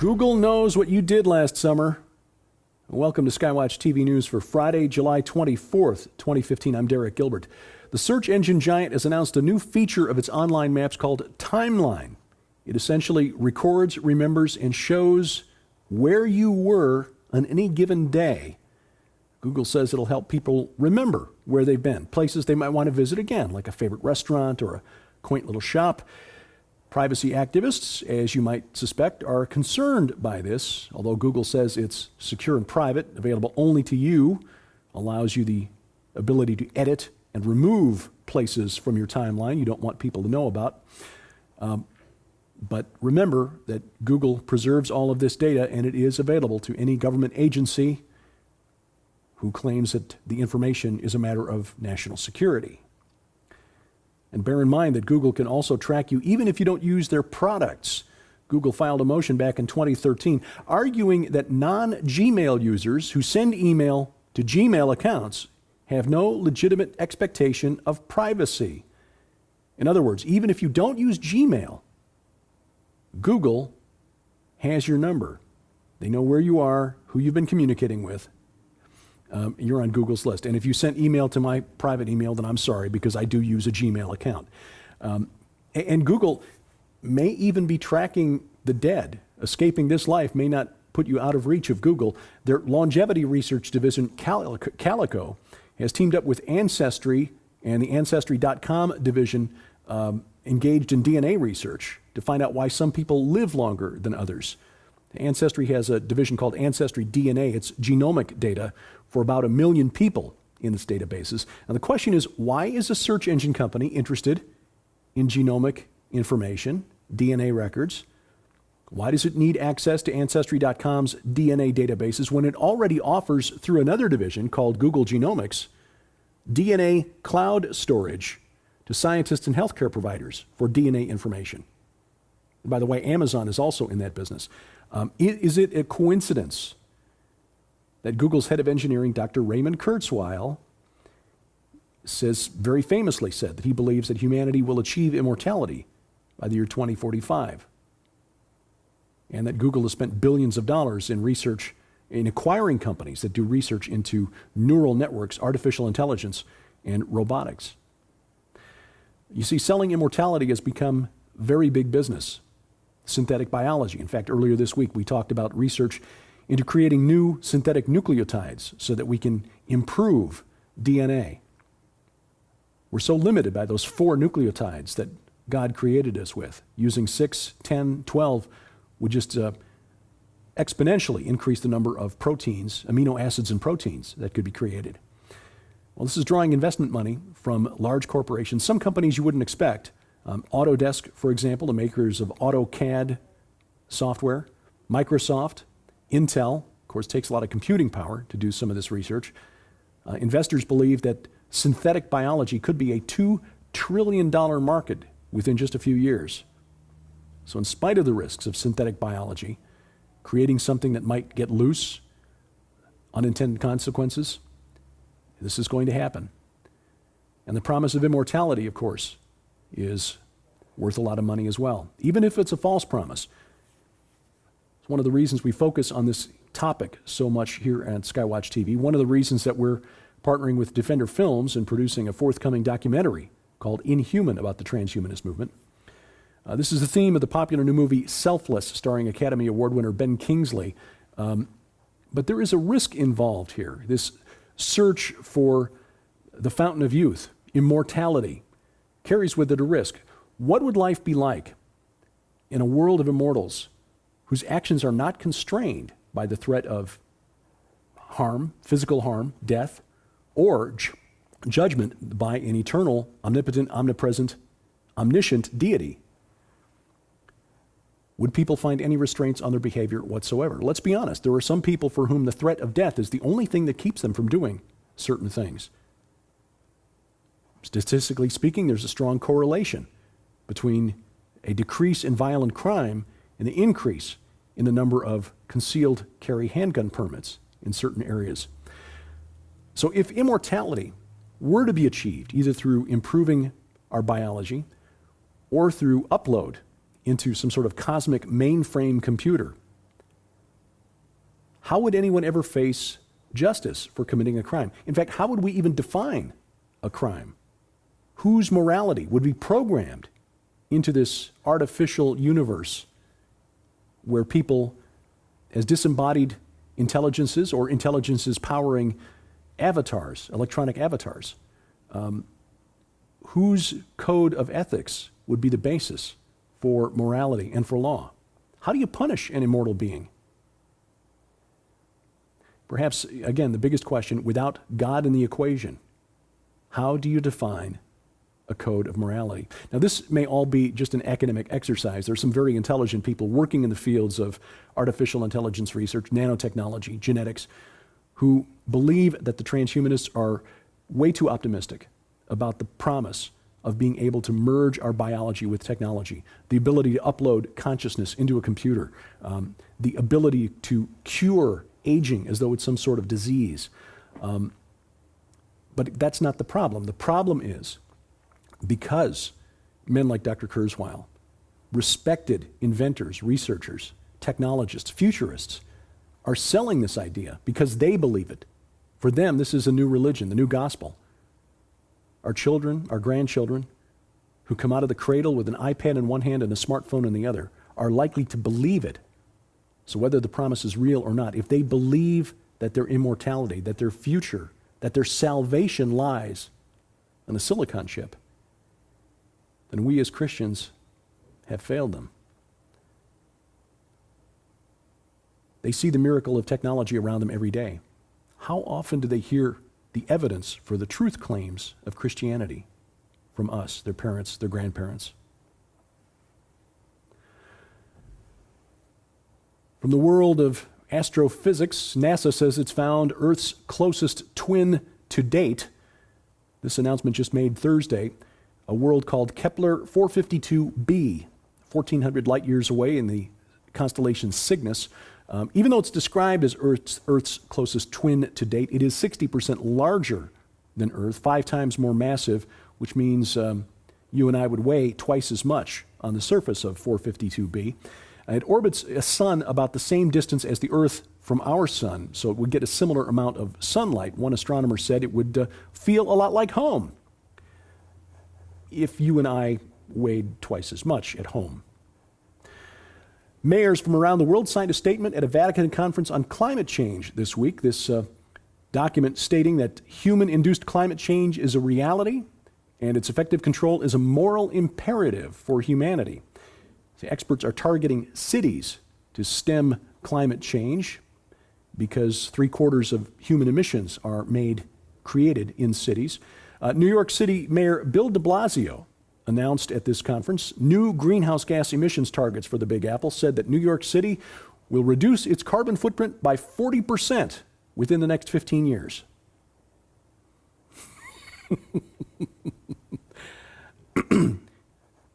Google knows what you did last summer. Welcome to SkyWatchTV News for Friday, July 24th, 2015. I'm Derek Gilbert. The search engine giant has announced a new feature of its online maps called Timeline. It essentially records, remembers, and shows where you were on any given day. Google says it'll help people remember where they've been, places they might want to visit again, like a favorite restaurant or a quaint little shop. Privacy activists, as you might suspect, are concerned by this, although Google says it's secure and private, available only to you, allows you the ability to edit and remove places from your timeline you don't want people to know about. But remember that Google preserves all of this data, and it is available to any government agency who claims that the information is a matter of national security. And bear in mind that Google can also track you even if you don't use their products. Google filed a motion back in 2013 arguing that non-Gmail users who send email to Gmail accounts have no legitimate expectation of privacy. In other words, even if you don't use Gmail, Google has your number. They know where you are, who you've been communicating with. You're on Google's list. And if you sent email to my private email, then I'm sorry, because I do use a Gmail account. And Google may even be tracking the dead. Escaping this life may not put you out of reach of Google. Their longevity research division, Calico, has teamed up with Ancestry and the Ancestry.com division engaged in DNA research to find out why some people live longer than others. Ancestry has a division called Ancestry DNA. It's genomic data for about 1 million people in its databases. And the question is, why is a search engine company interested in genomic information, DNA records? Why does it need access to Ancestry.com's DNA databases when it already offers, through another division called Google Genomics, DNA cloud storage to scientists and healthcare providers for DNA information? And by the way, Amazon is also in that business. Is it a coincidence that Google's head of engineering, Dr. Raymond Kurzweil, very famously said that he believes that humanity will achieve immortality by the year 2045, and that Google has spent billions of dollars in research, in acquiring companies that do research into neural networks, artificial intelligence, and robotics? You see, selling immortality has become very big business. Synthetic biology. In fact, earlier this week we talked about research into creating new synthetic nucleotides so that we can improve DNA. We're so limited by those 4 nucleotides that God created us with. Using 6, 10, 12 would just exponentially increase the number of proteins, amino acids and proteins that could be created. Well, this is drawing investment money from large corporations, some companies you wouldn't expect. Autodesk, for example, the makers of AutoCAD software, Microsoft, Intel, of course, takes a lot of computing power to do some of this research. Investors believe that synthetic biology could be a $2 trillion market within just a few years. So in spite of the risks of synthetic biology, creating something that might get loose, unintended consequences, this is going to happen. And the promise of immortality, of course, is worth a lot of money as well, even if it's a false promise. It's one of the reasons we focus on this topic so much here at SkyWatch TV. One of the reasons that we're partnering with Defender Films and producing a forthcoming documentary called Inhuman about the transhumanist movement. This is the theme of the popular new movie Selfless, starring Academy Award winner Ben Kingsley. But there is a risk involved here. This search for the fountain of youth, immortality, carries with it a risk. What would life be like in a world of immortals whose actions are not constrained by the threat of harm, physical harm, death, or judgment by an eternal, omnipotent, omnipresent, omniscient deity? Would people find any restraints on their behavior whatsoever? Let's be honest, there are some people for whom the threat of death is the only thing that keeps them from doing certain things. Statistically speaking, there's a strong correlation between a decrease in violent crime and the increase in the number of concealed carry handgun permits in certain areas. So if immortality were to be achieved, either through improving our biology or through upload into some sort of cosmic mainframe computer, how would anyone ever face justice for committing a crime? In fact, how would we even define a crime? Whose morality would be programmed into this artificial universe where people, as disembodied intelligences or intelligences powering avatars, electronic avatars, whose code of ethics would be the basis for morality and for law? How do you punish an immortal being? Perhaps, again, the biggest question, without God in the equation, how do you define a code of morality? Now, this may all be just an academic exercise. There are some very intelligent people working in the fields of artificial intelligence research, nanotechnology, genetics, who believe that the transhumanists are way too optimistic about the promise of being able to merge our biology with technology, the ability to upload consciousness into a computer, the ability to cure aging as though it's some sort of disease. But that's not the problem. The problem is because men like Dr. Kurzweil, respected inventors, researchers, technologists, futurists, are selling this idea because they believe it. For them, this is a new religion, the new gospel. Our children, our grandchildren, who come out of the cradle with an iPad in one hand and a smartphone in the other, are likely to believe it. So whether the promise is real or not, if they believe that their immortality, that their future, that their salvation lies on a silicon chip, then we as Christians have failed them. They see the miracle of technology around them every day. How often do they hear the evidence for the truth claims of Christianity from us, their parents, their grandparents? From the world of astrophysics, NASA says it's found Earth's closest twin to date. This announcement just made Thursday. A world called Kepler 452b, 1,400 light years away in the constellation Cygnus. Even though it's described as Earth's closest twin to date, it is 60% larger than Earth, 5 times more massive, which means you and I would weigh twice as much on the surface of 452b. It orbits a sun about the same distance as the Earth from our sun, so it would get a similar amount of sunlight. One astronomer said it would feel a lot like home if you and I weighed twice as much at home. Mayors from around the world signed a statement at a Vatican conference on climate change this week. This document stating that human-induced climate change is a reality and its effective control is a moral imperative for humanity. The experts are targeting cities to stem climate change because 3/4 of human emissions are created in cities. New York City Mayor Bill de Blasio announced at this conference new greenhouse gas emissions targets for the Big Apple, said that New York City will reduce its carbon footprint by 40% within the next 15 years.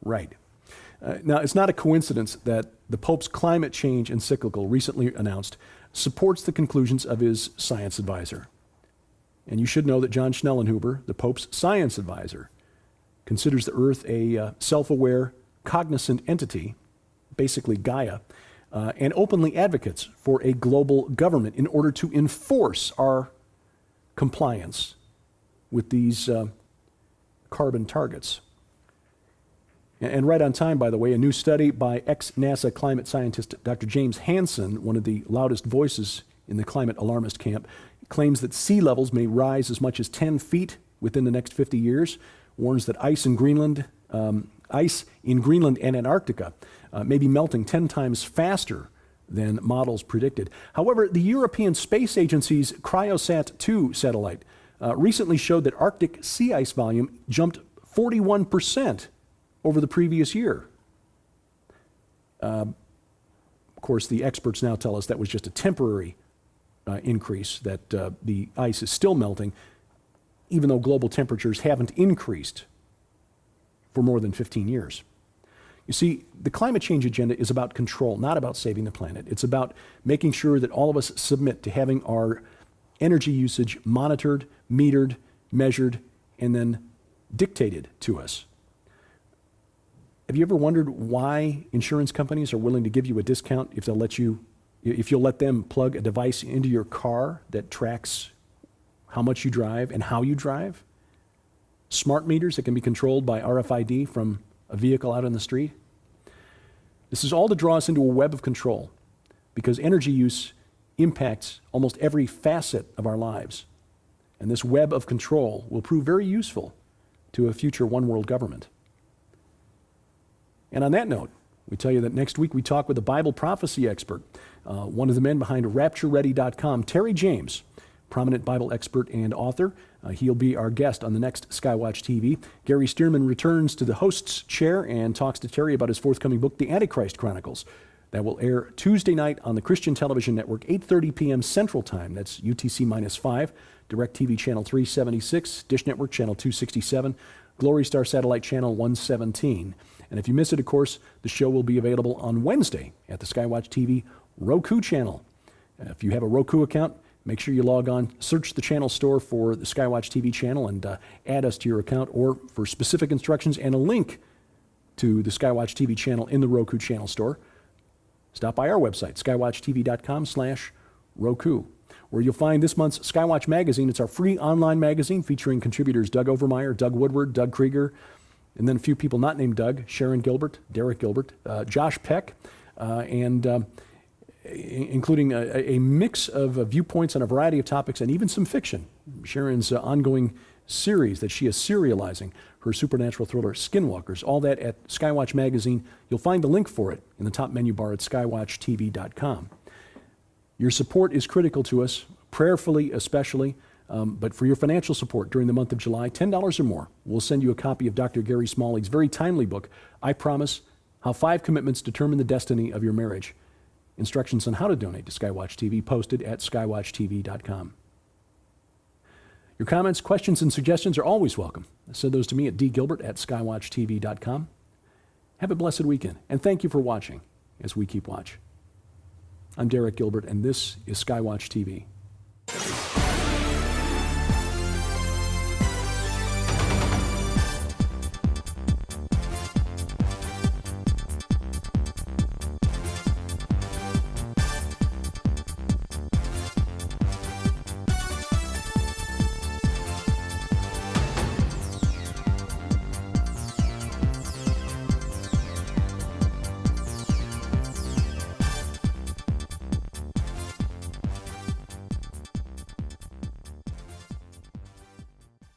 Right. Now, it's not a coincidence that the Pope's climate change encyclical, recently announced, supports the conclusions of his science advisor. And you should know that John Schnellenhuber, the Pope's science advisor, considers the Earth a self-aware, cognizant entity, basically Gaia, and openly advocates for a global government in order to enforce our compliance with these carbon targets. And right on time, by the way, a new study by ex-NASA climate scientist Dr. James Hansen, one of the loudest voices in the climate alarmist camp, claims that sea levels may rise as much as 10 feet within the next 50 years, warns that ice in Greenland and Antarctica may be melting 10 times faster than models predicted. However, the European Space Agency's Cryosat-2 satellite recently showed that Arctic sea ice volume jumped 41% over the previous year. Of course, the experts now tell us that was just a temporary increase, that the ice is still melting, even though global temperatures haven't increased for more than 15 years. You see, the climate change agenda is about control, not about saving the planet. It's about making sure that all of us submit to having our energy usage monitored, metered, measured, and then dictated to us. Have you ever wondered why insurance companies are willing to give you a discount if they'll let you if you'll let them plug a device into your car that tracks how much you drive and how you drive. Smart meters that can be controlled by RFID from a vehicle out on the street. This is all to draw us into a web of control, because energy use impacts almost every facet of our lives. And this web of control will prove very useful to a future one-world government. And on that note, we tell you that next week we talk with a Bible prophecy expert, one of the men behind RaptureReady.com, Terry James, prominent Bible expert and author. He'll be our guest on the next SkyWatch TV. Gary Stearman returns to the host's chair and talks to Terry about his forthcoming book, The Antichrist Chronicles. That will air Tuesday night on the Christian Television Network, 8:30 p.m. Central Time. That's UTC-5, DirecTV Channel 376, Dish Network Channel 267, Glory Star Satellite Channel 117. And if you miss it, of course, the show will be available on Wednesday at the SkyWatch TV Roku channel. If you have a Roku account, make sure you log on, search the channel store for the SkyWatch TV channel and add us to your account, or for specific instructions and a link to the SkyWatch TV channel in the Roku channel store, stop by our website, skywatchtv.com/Roku, where you'll find this month's SkyWatch magazine. It's our free online magazine featuring contributors Doug Overmeyer, Doug Woodward, Doug Krieger, and then a few people not named Doug, Sharon Gilbert, Derek Gilbert, Josh Peck, and including a mix of viewpoints on a variety of topics and even some fiction. Sharon's ongoing series that she is serializing, her supernatural thriller Skinwalkers, all that at SkyWatch Magazine. You'll find the link for it in the top menu bar at skywatchtv.com. Your support is critical to us, prayerfully especially, but for your financial support during the month of July, $10 or more, we'll send you a copy of Dr. Gary Smalley's very timely book, I Promise, How 5 Commitments Determine the Destiny of Your Marriage. Instructions on how to donate to SkyWatch TV posted at skywatchtv.com. Your comments, questions, and suggestions are always welcome. Send those to me at dgilbert@skywatchtv.com. Have a blessed weekend, and thank you for watching as we keep watch. I'm Derek Gilbert, and this is SkyWatch TV.